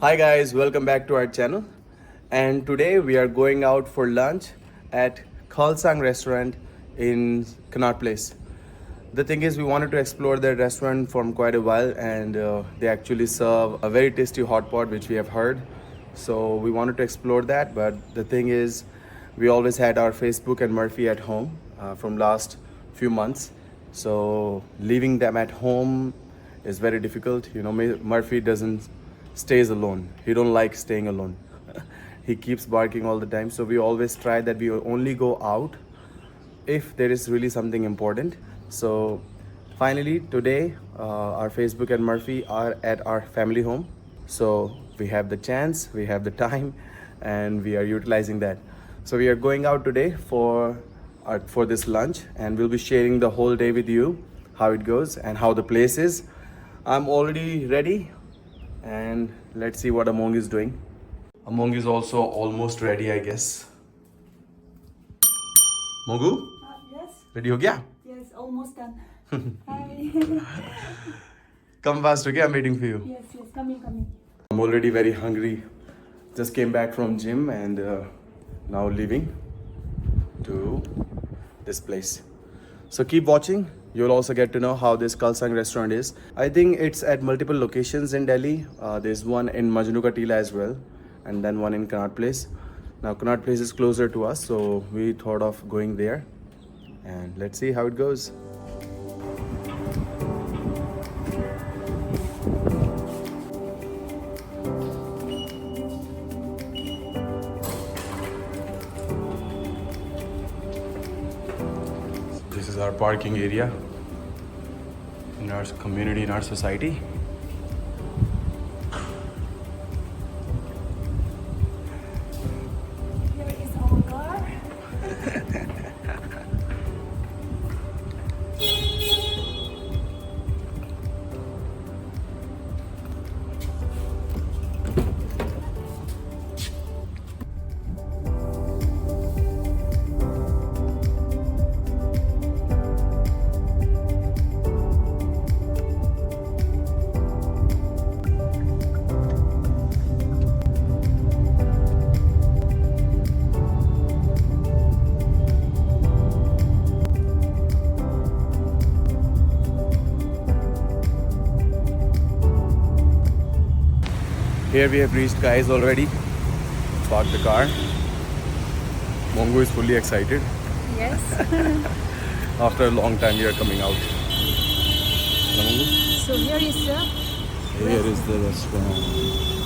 Hi guys, welcome back to our channel. And today we are going out for lunch at Khalsang restaurant in Connaught Place. The thing is, we wanted to explore that restaurant for quite a while, and they actually serve a very tasty hot pot, which we have heard. So we wanted to explore that, but the thing is, we always had our Facebook and Murphy at home from last few months. So leaving them at home is very difficult. You know, Murphy doesn't stays alone. He don't like staying alone. He keeps barking all the time. So we always try that we only go out if there is really something important. So finally today our Facebook and Murphy are at our family home. So we have the chance, we have the time, and we are utilizing that. So we are going out today for this lunch, and we'll be sharing the whole day with you, how it goes and how the place is. I'm already ready, and let's see what Among is doing. Among is also almost ready, I guess. Mongu, Yes, ready ho gaya? yes, almost done. Hi. Come fast, okay? I'm waiting for you. Yes, yes, coming. I'm already very hungry. Just came back from gym and now leaving to this place. So keep watching. You'll also get to know how this Khalsang restaurant is. I think it's at multiple locations in Delhi. There's one in Majnu Ka Tila as well, and then one in Connaught Place. Now Connaught Place is closer to us, so we thought of going there. And let's see how it goes. This is our parking area in our community, in our society. Here is our car. Here we have reached, guys, already. Parked the car. Mongo is fully excited. Yes. After a long time we are coming out. Hello, Mongo? So here is the Here is the restaurant.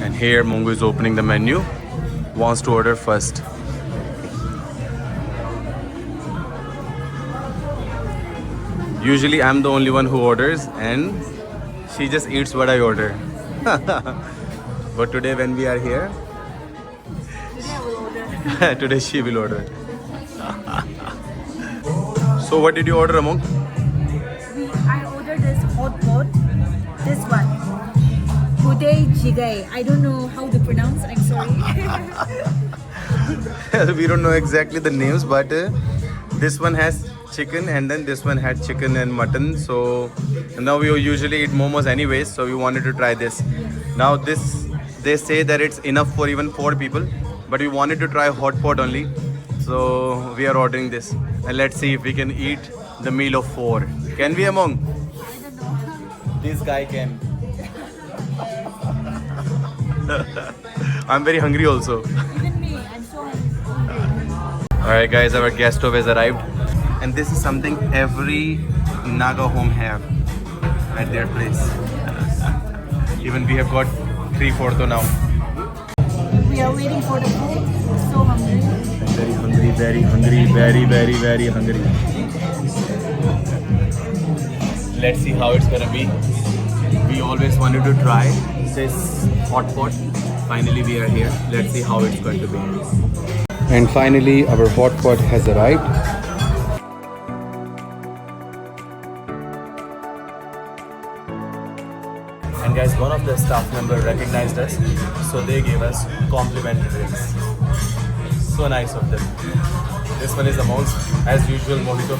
And here Mongo is opening the menu. Wants to order first. Usually I'm the only one who orders, and she just eats what I order. But today when we are here, today I will order. today she will order. So what did you order, Among? I ordered this hot pot. This one. Buday Jigay. I don't know how to pronounce. I'm sorry. We don't know exactly the names, but this one has chicken, and then this one had chicken and mutton. So now we usually eat momos anyways, so we wanted to try this. Now this, they say that it's enough for even 4 people, but we wanted to try hot pot only, so we are ordering this, and let's see if we can eat the meal of 4. Can we, Among? I don't know. This guy can. I'm very hungry also. Even me, I'm so hungry. Alright guys, our gas stove has arrived. And this is something every Naga home have at their place. Even we have got 3/4 now. We are waiting for the food. So hungry. Very hungry, very hungry, very hungry. Let's see how it's gonna be. We always wanted to try this hot pot. Finally we are here. Let's see how it's going to be. And finally our hot pot has arrived. And guys, one of the staff members recognized us, so they gave us complimentary drinks. So nice of them. This one is Amongst, as usual, mojito.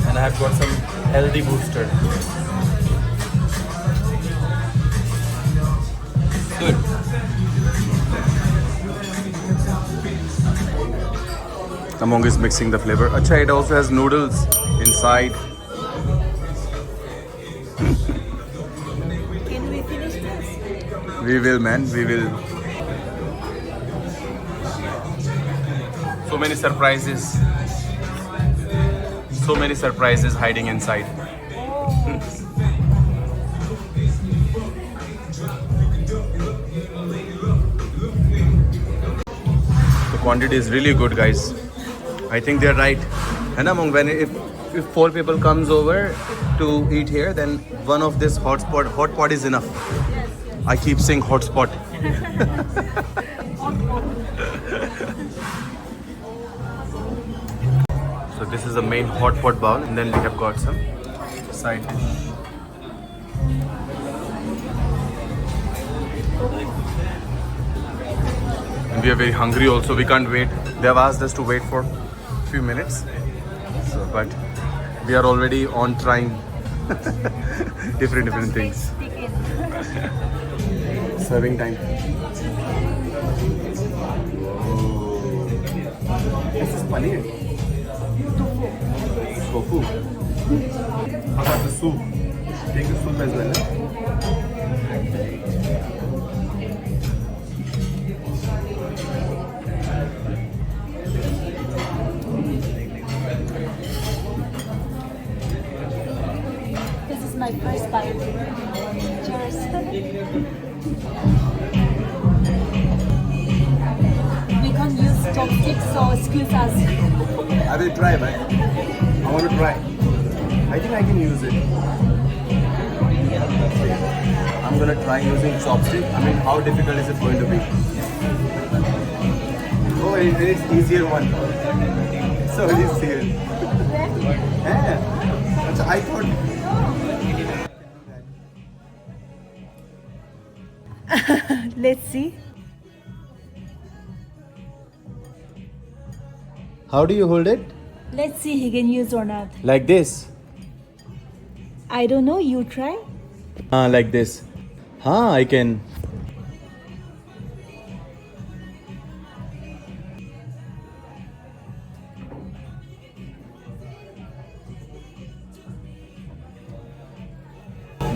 And I have got some healthy booster. Good. Among is mixing the flavor. Acha, it also has noodles inside. Can we finish this? We will, man. We will. So many surprises. So many surprises hiding inside. The quantity is really good, guys. I think they're right. And among when if 4 people comes over to eat here, then one of this hot pot is enough. I keep saying hotspot. So this is the main hot pot bowl, and then we have got some side dish. And we are very hungry also. We can't wait. They have asked us to wait for a few minutes. So, but we are already on trying different things. Serving time. This is paneer. Tofu. How about the soup? Take the soup as well. This is my first bite. Cheers. We can't use chopsticks, so excuse us. I will try, man. I want to try. I think I can use it. I'm gonna try using chopstick. I mean, how difficult is it going to be? Oh, it's easier one. So easier. Yeah. So I thought. Let's see. How do you hold it? Let's see he can use or not. Like this. I don't know. You try. Like this. I can.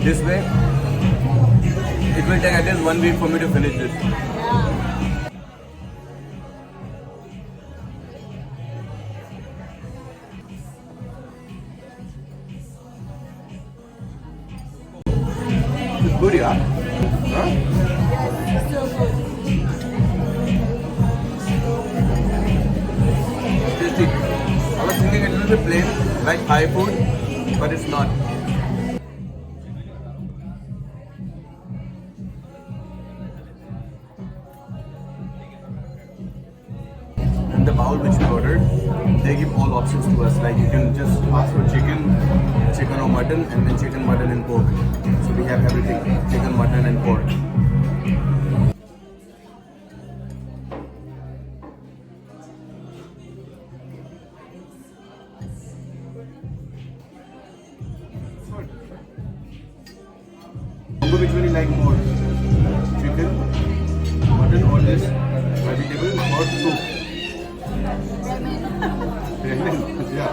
This way, it will take at least 1 week for me to finish this. It's good, yeah? Huh? So good. Tasty. I was thinking it will be plain, like Thai food, but it's not. And the bowl which we ordered, they give all options to us. Like you can just ask for chicken or mutton, and then chicken, mutton, and pork. So we have everything: chicken, mutton, and pork. Which one you like more? Chicken, mutton, or this vegetable, or soup? Yeah.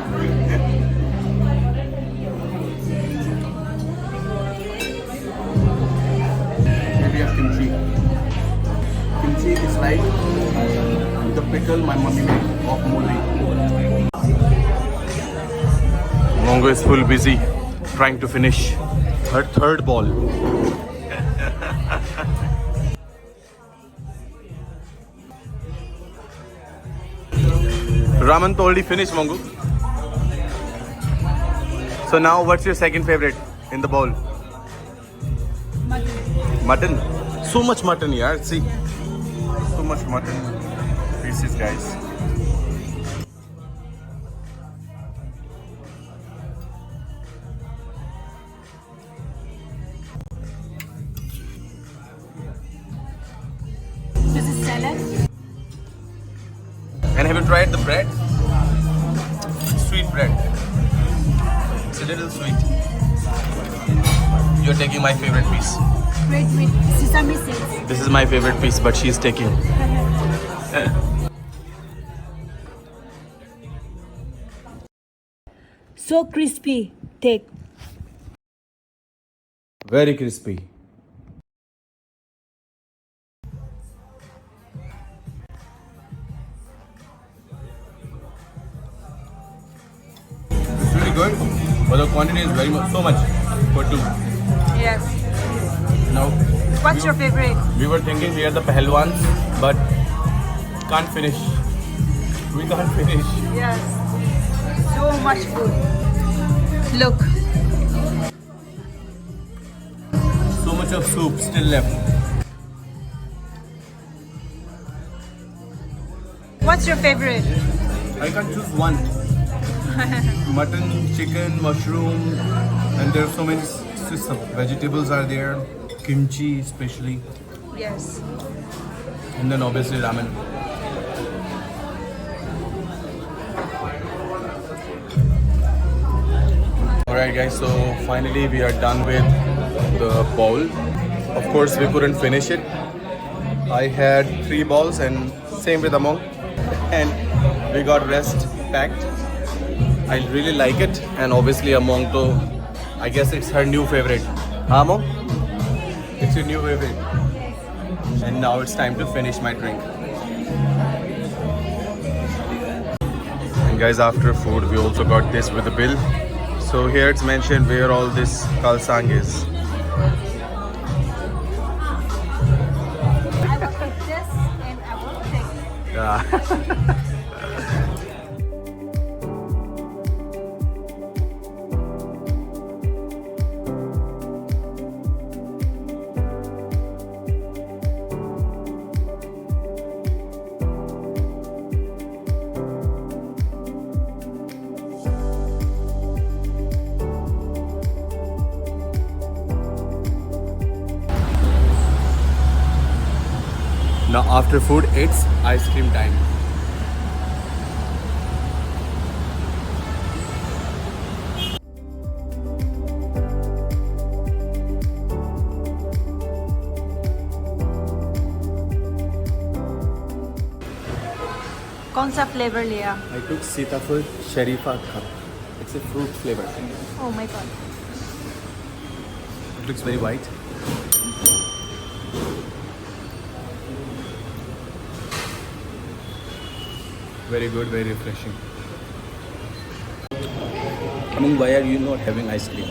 Maybe have kimchi. kimchi is like the pickle my mummy made of muli. Mongo is full busy trying to finish her third ball. Ramen to already finished, Mongo. So now what's your second favorite in the bowl? Mutton. Mutton. So much mutton, yaar. See. So much mutton pieces, guys. This is salad. And have you tried the bread? Sweet bread. It's a little sweet. You're taking my favorite piece. Bread with sesame seeds. This is my favorite piece, but she's taking. So crispy. Take. Very crispy. It's really good, but the quantity is very much, so much for two. Yes. Now, What's your favorite? we were thinking we are the Pahalwans, but can't finish. We can't finish. Yes. So much food. Look. So much of soup still left. What's your favorite? I can't choose one. Mutton, chicken, mushroom, and there are so many vegetables are there. Kimchi especially, Yes. and then obviously ramen. Alright guys, so finally we are done with the bowl. Of course we couldn't finish it. I had 3 balls and same with Among, and we got rest packed. I really like it, and obviously Among to, I guess it's her new favorite. Huh, Among? It's your new favorite. And now it's time to finish my drink. And guys, after food we also got this with the bill. So here it's mentioned where all this Kalsang is. I will take this and I will take. Yeah. Now after food, it's ice cream time. कौन सा flavour लिया? I took Sitaful Sharifa cup. It's a fruit flavor. Oh my god. It looks very white. Very good, very refreshing. Among, why are you not having ice cream?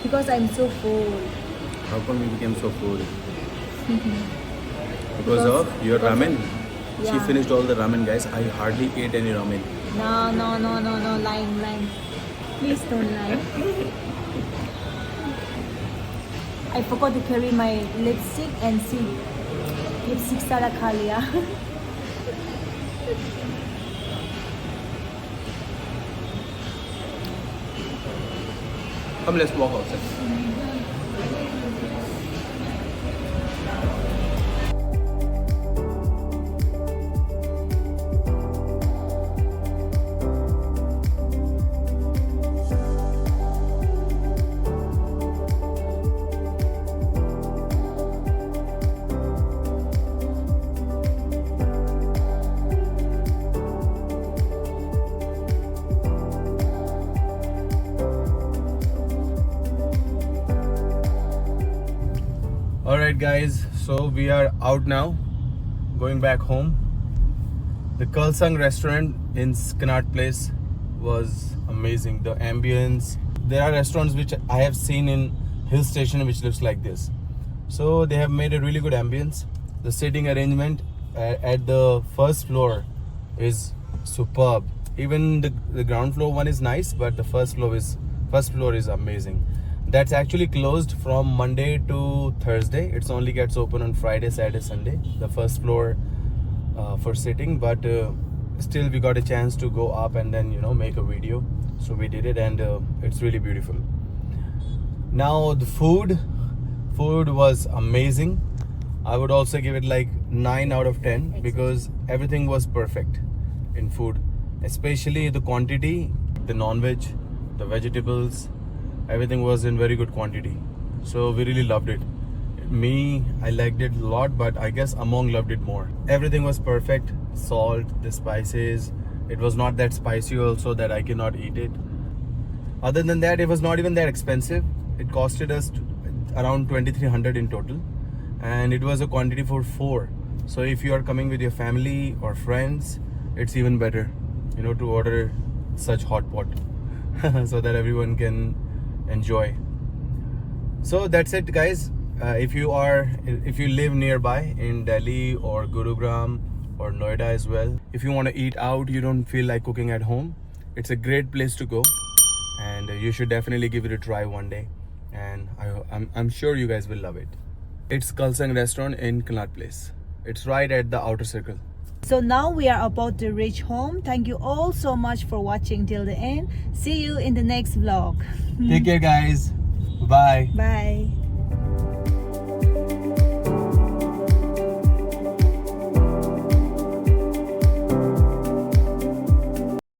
Because I'm so full. How come you became so full? Because of your ramen. She Yeah. finished all the ramen, guys. I hardly ate any ramen. No, lying. Please don't lie. I forgot to carry my lipstick and see. Lipstick सारा खा लिया. Come, let's walk outside. Alright guys, so we are out now going back home. The Kalsang restaurant in Connaught Place was amazing. The ambience. There are restaurants which I have seen in hill station which looks like this. So they have made a really good ambience. The seating arrangement at the first floor is superb. Even the ground floor one is nice, but the first floor is amazing. That's actually closed from Monday to Thursday. It only gets open on Friday, Saturday, Sunday. The first floor for sitting, but still we got a chance to go up and then make a video. So we did it, and it's really beautiful. Now the food was amazing. I would also give it like 9 out of 10 because everything was perfect in food, especially the quantity, the non-veg, the vegetables, everything was in very good quantity. So we really loved it. I liked it a lot, but I guess Among loved it more. Everything was perfect. Salt, the spices, it was not that spicy also that I cannot eat it. Other than that, it was not even that expensive. It costed us around 2,300 in total, and it was a quantity for 4. So if you are coming with your family or friends, it's even better, to order such hot pot so that everyone can enjoy. So that's it, guys. If you live nearby in Delhi or Gurugram or Noida as well, if you want to eat out, you don't feel like cooking at home, it's a great place to go, and you should definitely give it a try one day, and I'm sure you guys will love it. It's Kalsang restaurant in Connaught Place. It's right at the outer circle. So now we are about to reach home. Thank you all so much for watching till the end. See you in the next vlog. Take care, guys. Bye. Bye.